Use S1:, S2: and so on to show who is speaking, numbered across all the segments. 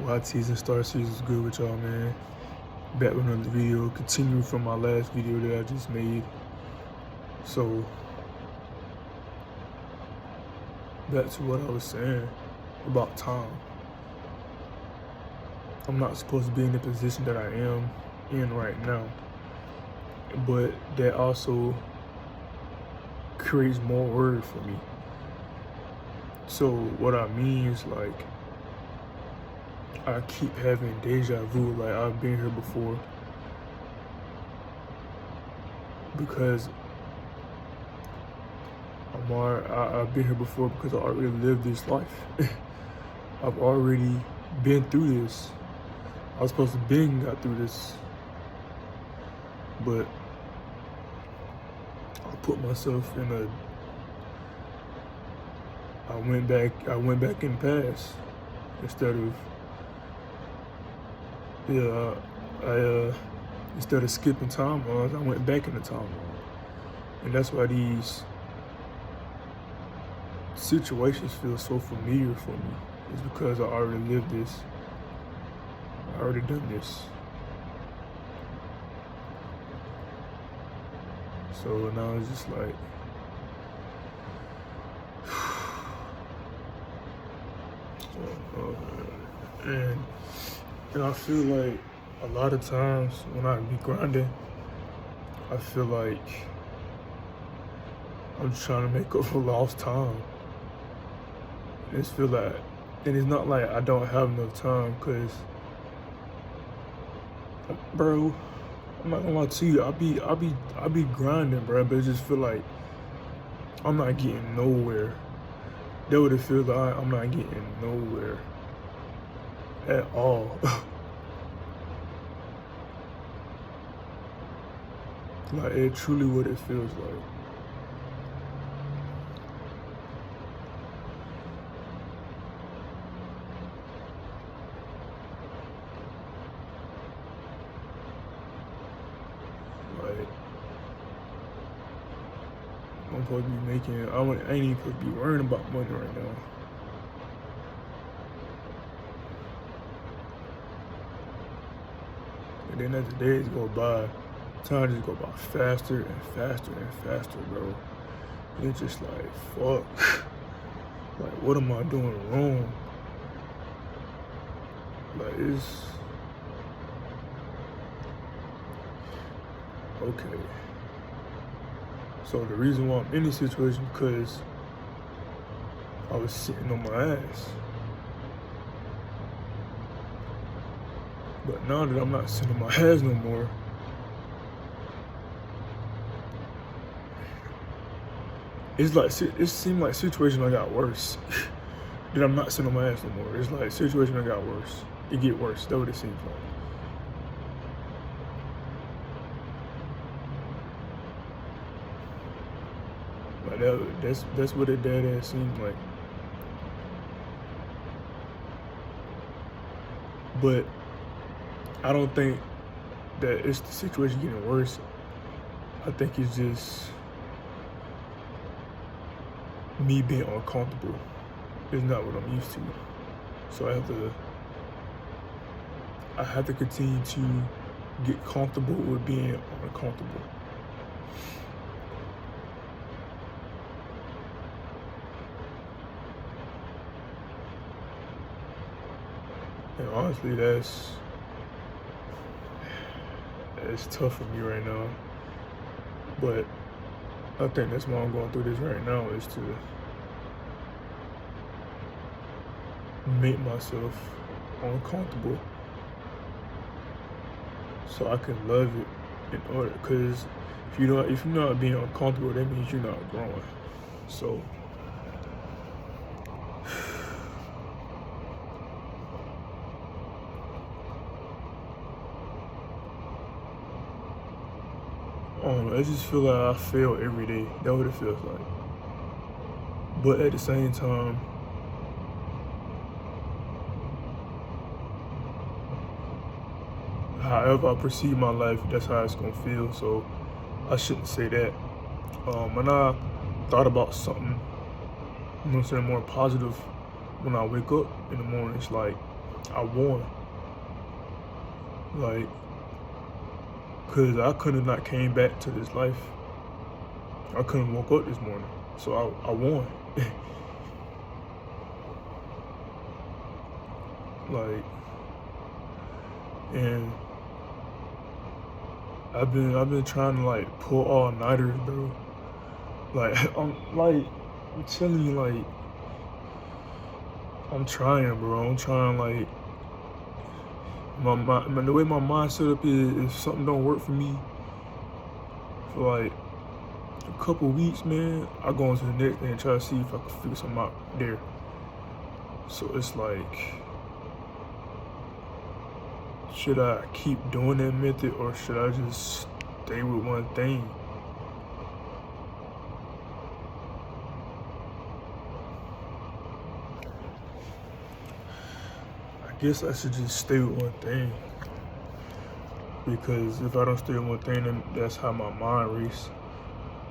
S1: YT's and Star Season's good with y'all, man. Back with another video, continuing from my last video that I just made. So, back to what I was saying about time. I'm not supposed to be in the position that I am in right now, but that also creates more worry for me. So what I mean is, like, I keep having deja vu, like I've been here before, because I've been here before because I already lived this life. I've already been through this. I was supposed to got through this, but I put myself in a. I went back in the past instead of instead of skipping timelines, I went back in the timeline, and that's why these situations feel so familiar for me. It's because I already lived this. I already done this. So now it's just like, and I feel like a lot of times when I be grinding, I feel like I'm just trying to make up for lost time. And it's not like I don't have enough time, cause, bro, I'm not gonna lie to you, I be grinding, bro, but it just feel like I'm not getting nowhere. That would feel like I'm not getting nowhere at all. Like, it truly what it feels like. Like, I'm supposed to be making, I ain't even supposed to be worrying about money right now. And then as the days go by, time just go by faster and faster and faster, bro. And it's just like, fuck. Like, what am I doing wrong? Like, it's okay. So the reason why I'm in this situation, because I was sitting on my ass. But now that I'm not sitting on my ass no more, it's like, it seemed like situation I got worse. That I'm not sitting on my ass no more. It's like situation I got worse. It get worse. That's what it seems like. Like that's what it dead ass seems like. But I don't think that it's the situation getting worse. I think it's just me being uncomfortable. It's not what I'm used to. So I have to continue to get comfortable with being uncomfortable. And honestly, that's tough for me right now. But I think that's why I'm going through this right now, is to make myself uncomfortable so I can love it. In order, because if you're not being uncomfortable, that means you're not growing. So I just feel like I fail every day. That's what it feels like. But at the same time, however I perceive my life, that's how it's gonna feel. So I shouldn't say that. And I thought about something, more positive when I wake up in the morning. It's like, I won. Like, cause I could have not came back to this life. I couldn't woke up this morning, so I won. Like, and I've been trying to like pull all nighters, bro. Like I'm telling you, like I'm trying, bro. I'm trying, like the way my mind set up is, if something don't work for me for like a couple weeks, man, I go on to the next thing and try to see if I can figure something out there. So it's like, should I keep doing that method or should I just stay with one thing? I guess I should just stay with one thing, because if I don't stay with one thing, then that's how my mind races.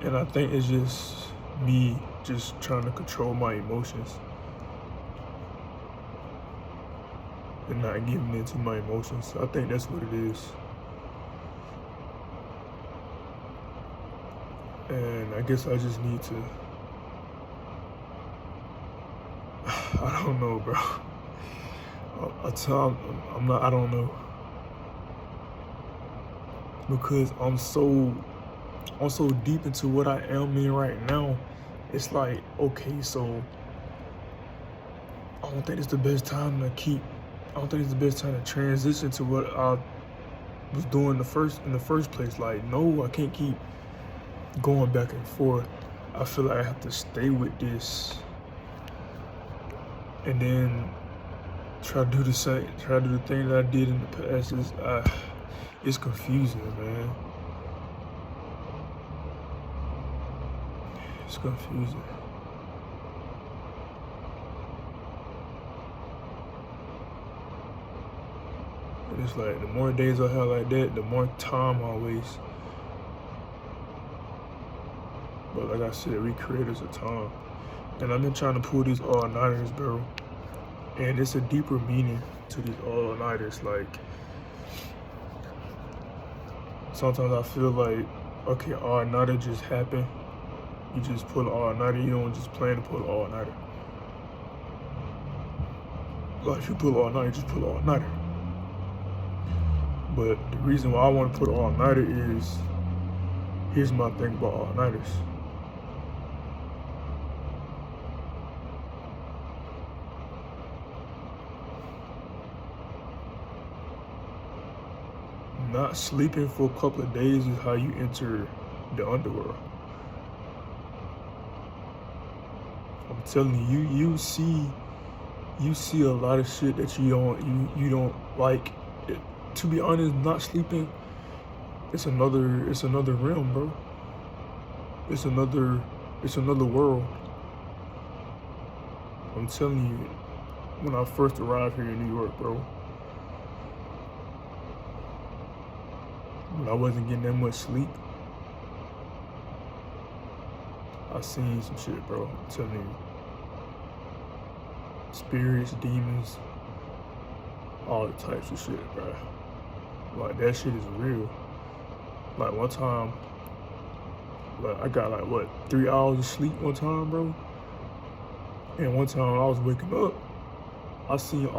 S1: And I think it's just me just trying to control my emotions and not giving into my emotions. I think that's what it is. And I guess I just need to, I don't know, bro. I don't know. Because I'm so deep into what I am in right now. It's like, okay, so I don't think it's the best time to transition to what I was doing in the first place. Like, no, I can't keep going back and forth. I feel like I have to stay with this and then try to do the thing that I did in the past. It's confusing, man. It's confusing. And it's like, the more days I have like that, the more time I waste. But like I said, we creators of time. And I've been trying to pull these all-nighters, bro. And it's a deeper meaning to these all-nighters. Like, sometimes I feel like, okay, all-nighter just happened. You just pull an all-nighter. You don't just plan to pull an all-nighter. Like, if you pull an all-nighter, just pull an all-nighter. But the reason why I want to put an all-nighter is, here's my thing about all-nighters. Not sleeping for a couple of days is how you enter the underworld. I'm telling you, you see a lot of shit that you don't like. To be honest, not sleeping, it's another realm, bro. It's another world. I'm telling you, when I first arrived here in New York, bro, when I wasn't getting that much sleep, I seen some shit, bro. I'm telling you. Spirits, demons, all the types of shit, bro. Like, that shit is real. Like, one time, like, I got like, what, 3 hours of sleep one time, bro? And one time I was waking up, I seen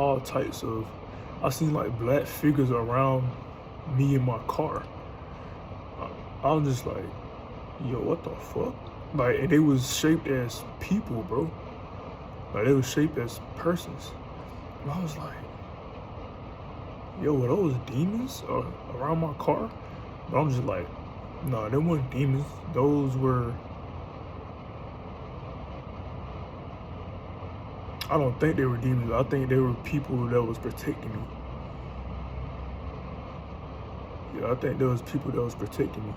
S1: like black figures around me in my car. I was just like, yo, what the fuck? Like, and they was shaped as people, bro. Like, they was shaped as persons. And I was like, yo, were those demons around my car? But I'm just like, nah, they weren't demons. Those were, I don't think they were demons. I think they were people that was protecting me. Yeah, I think there was people that was protecting me.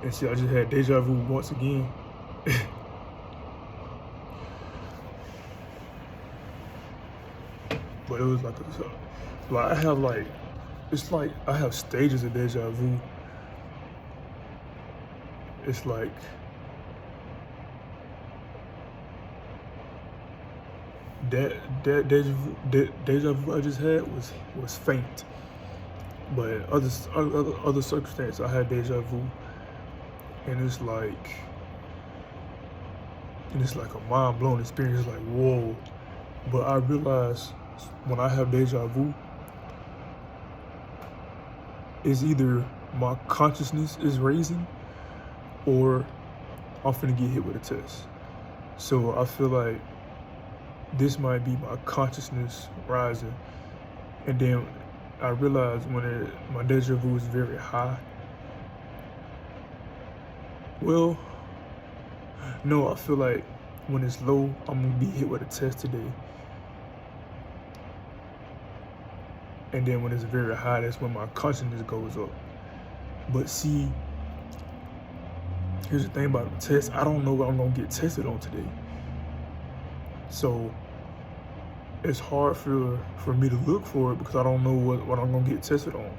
S1: And see, I just had deja vu once again. But it was like I have like, it's like I have stages of deja vu. It's like, that deja vu I just had was faint. But in other circumstances, I had deja vu, and it's like a mind blowing experience. It's like whoa. But I realize when I have deja vu, it's either my consciousness is raising or I'm finna get hit with a test. So I feel like this might be my consciousness rising. And then I realized when my deja vu is very high. Well, no, I feel like when it's low, I'm gonna be hit with a test today. And then when it's very high, that's when my consciousness goes up. But see, here's the thing about the test. I don't know what I'm gonna get tested on today. So it's hard for me to look for it because I don't know what I'm gonna get tested on.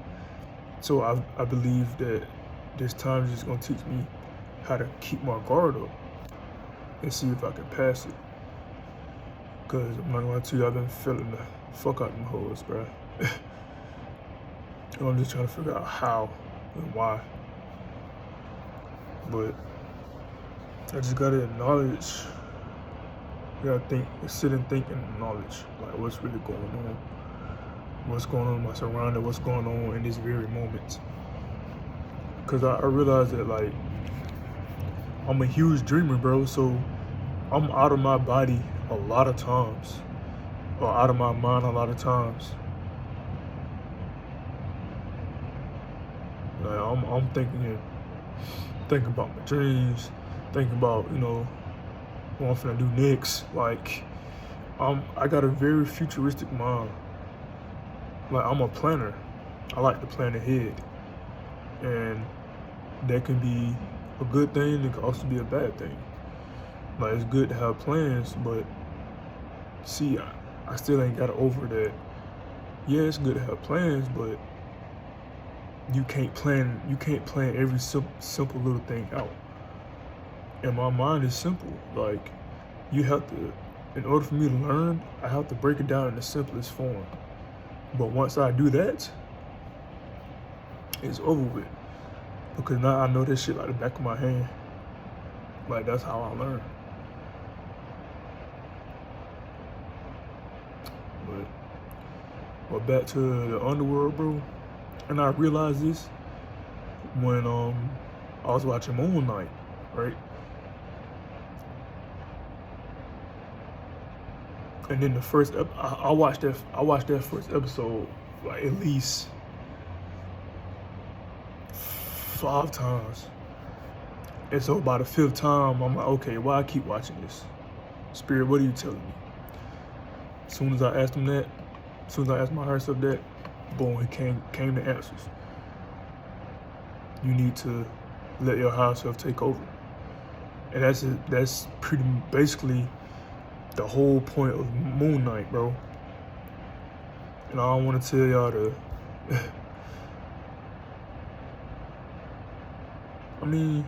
S1: So I believe that this time is just gonna teach me how to keep my guard up and see if I can pass it. Cause I'm not gonna tell you, I've been feeling the fuck out of them hoes, bruh. And I'm just trying to figure out how and why. But I just gotta acknowledge, you gotta sit and think and acknowledge like what's really going on. What's going on in my surrounding, what's going on in this very moment. Cause I realize that like, I'm a huge dreamer, bro, so I'm out of my body a lot of times, or out of my mind a lot of times. Like I'm thinking about my dreams, thinking about, you know, what I'm finna do next. Like, I got a very futuristic mind. Like, I'm a planner. I like to plan ahead. And that can be a good thing, it can also be a bad thing. Like, it's good to have plans, but see, I still ain't got over that. Yeah, it's good to have plans, but you can't plan every simple little thing out. And my mind is simple. Like, you have to, in order for me to learn, I have to break it down in the simplest form. But once I do that, it's over with. Because now I know this shit like the back of my hand. Like, that's how I learn. But back to the Underworld, bro. And I realized this when I was watching Moon Knight, right? And then the first I watched that first episode like at least 5 times. And so by the 5th time, I'm like, okay, why I keep watching this? Spirit, what are you telling me? As soon as I asked him that, as soon as I asked my higher self that, boom, it came the answers. You need to let your higher self take over. And that's pretty basically the whole point of Moon Knight, bro. And I don't want to tell y'all to I mean,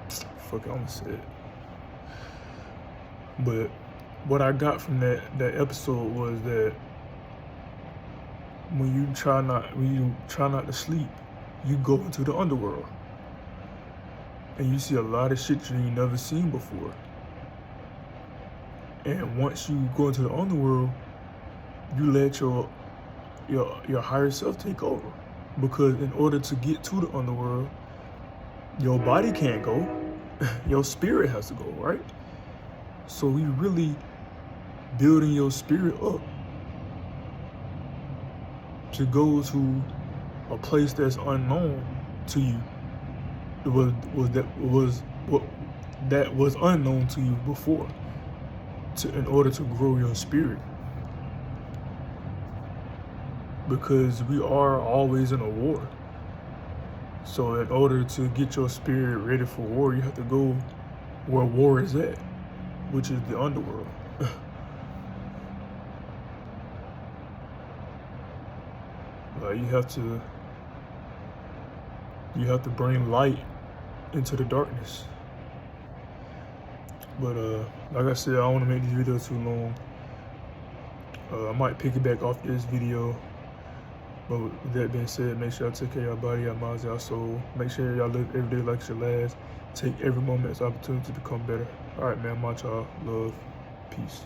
S1: fuck it, I'm gonna say it. But what I got from that episode was that when you try not to sleep, you go into the underworld. And you see a lot of shit you ain't never seen before. And once you go into the underworld, you let your higher self take over. Because in order to get to the underworld, your body can't go, your spirit has to go, right? So we really building your spirit up to go to a place that's unknown to you. That was unknown to you before, in order to grow your spirit. Because we are always in a war. So in order to get your spirit ready for war, you have to go where war is at, which is the underworld. Like, you have to bring light into the darkness. But like I said, I don't want to make this video too long. I might pick it back off this video. But with that being said, make sure y'all take care of your body, your minds, your soul. Make sure y'all live every day like it's your last. Take every moment as opportunity to become better. All right, man. Much y'all. Love. Peace.